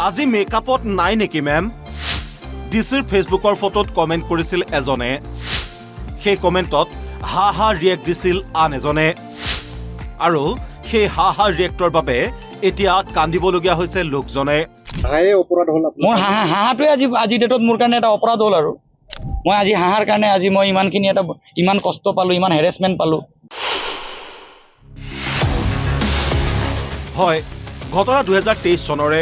আজি মেকআপত নাই নেকি মেম? ডিচিৰ ফেচবুকৰ ফটোত কমেণ্ট কৰিছিল এজনে। সেই কমেণ্টত হা হা ৰিয়েক্ট দিছিল আন এজনে। আৰু সেই হা হা ৰিয়েক্টৰ বাবে এতিয়া কান্দিবলগীয়া হৈছে লোকজনে। মোৰ হাঁহাটোৱে আজি ডেটত মোৰ কাৰণে এটা অপৰাধ হ'ল। আৰু মই আজি হাঁহাৰ কাৰণে আজি মই ইমান কষ্ট পালোঁ, ইমান হেৰেছমেণ্ট পালোঁ। হয়, ঘটনা 2023 চনৰে।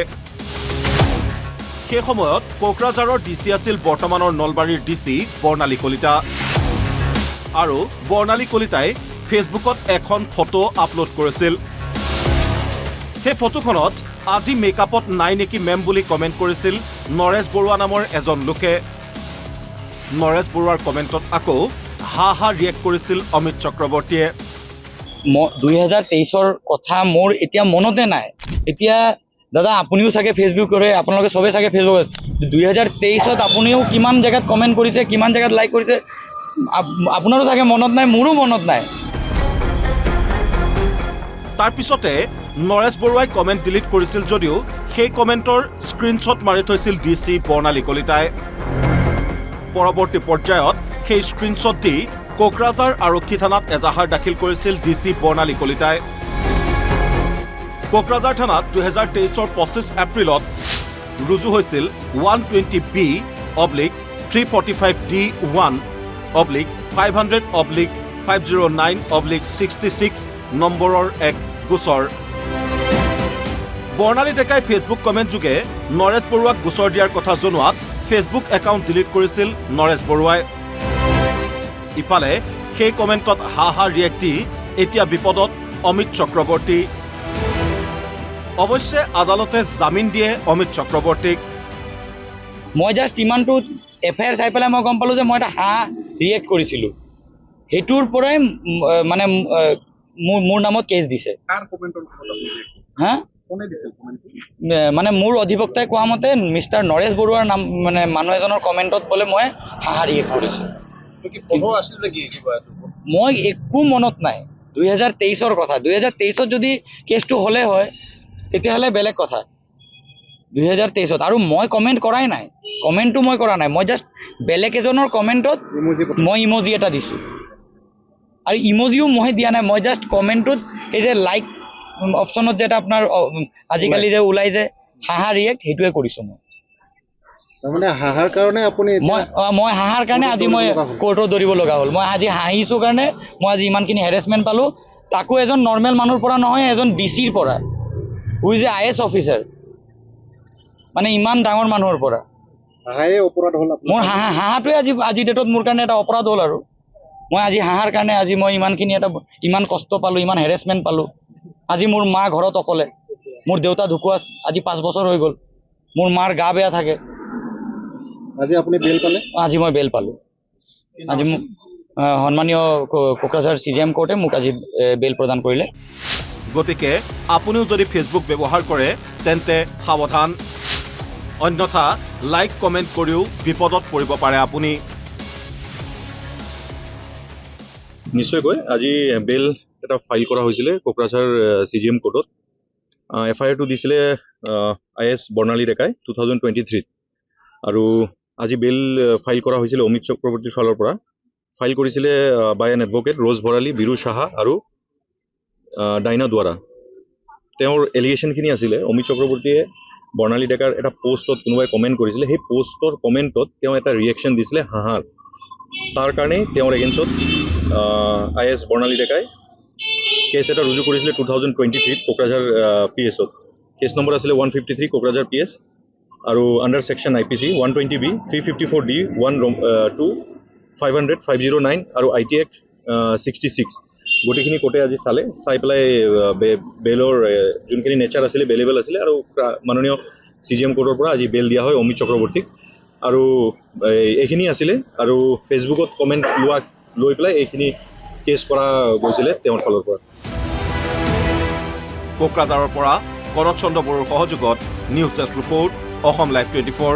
সেই সময়ত কোকৰাঝাৰৰ ডিচি আছিল বৰ্তমানৰ নলবাৰীৰ ডিচি বৰ্ণালী কলিতা। আৰু বৰ্ণালী কলিতাই ফেচবুকত এখন ফটো আপলোড কৰিছিল। সেই ফটোখনত আজি মেকআপত নাই নেকি মেম বুলি কমেণ্ট কৰিছিল নৰেশ বৰুৱা নামৰ এজন লোকে। নৰেশ বৰুৱাৰ কমেণ্টত আকৌ হা হা ৰিয়েক্ট কৰিছিল অমিত চক্ৰৱৰ্তীয়ে। 2023ৰ কথা মোৰ এতিয়া মনতে নাই। এতিয়া দাদা আপুনিও চাগে ফেচবুক কৰে, আপোনালোকে চবেই চাগে ফেচবুকত 2023ত আপুনিও কিমান জেগাত কমেণ্ট কৰিছে, কিমান জেগাত লাইক কৰিছে, আপোনাৰো চাগে মনত নাই, মোৰো মনত নাই। তাৰ পিছতে নৰেশ বৰুৱাই কমেণ্ট ডিলিট কৰিছিল যদিও সেই কমেণ্টৰ স্ক্ৰীনশ্বট মাৰি থৈছিল ডিচি বৰ্ণালী কলিতাই। পৰৱৰ্তী পৰ্যায়ত সেই স্ক্ৰীনশ্বট দি কোকৰাঝাৰ আৰক্ষী থানাত এজাহাৰ দাখিল কৰিছিল ডিচি বৰ্ণালী কলিতাই। কোকৰাঝাৰ থানাত 2023ৰ 25 এপ্ৰিলত ৰুজু হৈছিল 120B/345D1/500/509/66 নম্বৰৰ এক গোচৰ। বৰ্ণালী ডেকাই ফেচবুক কমেণ্ট যোগে নৰেশ বৰুৱাক গোচৰ দিয়াৰ কথা জনোৱাত ফেচবুক একাউণ্ট ডিলিট কৰিছিল নৰেশ বৰুৱাই। ইফালে সেই কমেণ্টত হা হা ৰিয়েক্ট দি এতিয়া বিপদত অমিত চক্ৰৱৰ্তী। অৱশ্যে আদালতে জামিন দিয়ে অমিত চক্ৰৱৰ্তীক। মই জাষ্ট ইমানটো FIR চাই পেলাই মই গম পালোঁ যে মই এটা হা ৰিয়েক্ট কৰিছিলোঁ। সেইটোৰ পৰাই মানে মোৰ নামত কেছ দিছে। হা মানে মোৰ অধিবক্তাই কোৱা মতে মিষ্টাৰ নৰেশ বৰুৱাৰ নাম মানে মানুহ এজনৰ কমেণ্টত বোলে মই হা হা ৰিয়েক্ট কৰিছোঁ। মই একো মনত নাই। 2023ৰ কথা। 2023ত যদি কেছটো হ'লে হয় তেতিয়াহ'লে বেলেগ কথা। 2023ত আৰু মই কমেণ্ট কৰাই নাই। কমেণ্টটো মই কৰা নাই। মই জাষ্ট বেলেগ এজনৰ কমেণ্টত মই ইমজি এটা দিছোঁ। আৰু ইমজিও মই দিয়া নাই। মই জাষ্ট কমেণ্টটোত এই যে লাইক অপশ্যনত যে এটা আপোনাৰ আজিকালি যে ওলাই যে হা হা ৰিয়েক্ট সেইটোৱে কৰিছোঁ মই। তাৰমানে হাঁহাৰ কাৰণে আপুনি মই হাঁহাৰ কাৰণে আজি মই কোৰ্টত দৌৰিব লগা হ'ল। মই আজি হাঁহিছোঁ কাৰণে মই আজি ইমানখিনি হেৰেছমেণ্ট পালোঁ। তাকো এজন নৰ্মেল মানুহৰ পৰা নহয়, এজন ডিচিৰ পৰা, who is a IAS officer. মানে ইমান ডাঙৰ মানুহৰ পৰা। অপৰাধ হ'ল মোৰ হাঁহাটোৱে আজি ডেটত মোৰ কাৰণে এটা অপৰাধ হ'ল। আৰু মই আজি হাঁহাৰ কাৰণে আজি মই ইমান কষ্ট পালোঁ, ইমান হেৰেছমেণ্ট পালোঁ। আজি মোৰ মা ঘৰত অকলে, মোৰ দেউতা ঢুকুৱা আজি 5 বছৰ হৈ গ'ল। মোৰ মাৰ গা বেয়া থাকে। আজি আপুনি বেল পালে? আজি মই বেল পালোঁ। আজি মোক সন্মানীয় কোকৰাঝাৰ CJM কোৰ্টে মোক আজি বেল প্ৰদান কৰিলে। গতিকে আপুনিও যদি ফেচবুক ব্যৱহাৰ কৰে তেন্তে সাৱধান। অন্যথা লাইক কমেণ্ট কৰিও বিপদত পৰিব পাৰে আপুনি। নিশ্চয়কৈ আজি বেল এটা ফাইল কৰা হৈছিলে কোকৰাঝাৰ CJM কোৰ্টত। FIRটো দিছিলে IAS বৰ্ণালী ডেকাই 2023ত। আৰু আজি বেল ফাইল কৰা হৈছিলে অমিত চক্ৰৱৰ্তীৰ ফালৰ পৰা। ফাইল কৰিছিলে by an advocate Rose Bharali, Biru Saha আৰু ডাইনা দুৱাৰা। তেওঁৰ এলিগেশ্যনখিনি আছিলে অমিত চক্ৰৱৰ্তীয়ে বৰ্ণালী ডেকাৰ এটা পোষ্টত কোনোবাই কমেণ্ট কৰিছিলে। সেই পোষ্টৰ কমেণ্টত তেওঁ এটা ৰিয়েকশ্যন দিছিলে হাঁহাৰ। তাৰ কাৰণেই তেওঁৰ এগেইনষ্টত IAS বৰ্ণালী ডেকাই কেছ এটা ৰুজু কৰিছিলে 2023ত কোকৰাঝাৰ PS-ত। কেছ নম্বৰ আছিলে 153 কোকৰাঝাৰ PS আৰু under section IPC 120B 354D 1-2-500-509 আৰু IT Act 66। গোটেইখিনি কোৰ্টে আজি চাই পেলাই বেলৰ যোনখিনি নেচাৰ আছিলে বেলেবল আছিলে আৰু মাননীয় CJM কোৰ্টৰ পৰা আজি বেল দিয়া হয় অমিত চক্ৰৱৰ্তীক। আৰু এইখিনি আছিলে আৰু ফেচবুকত কমেণ্ট লৈ পেলাই এইখিনি কেছ কৰা গৈছিলে তেওঁৰ ফালৰ পৰা। কোকৰাঝাৰৰ পৰা কনক চন্দ্ৰ বড়োৰ সহযোগত news desk report, Assam live 24।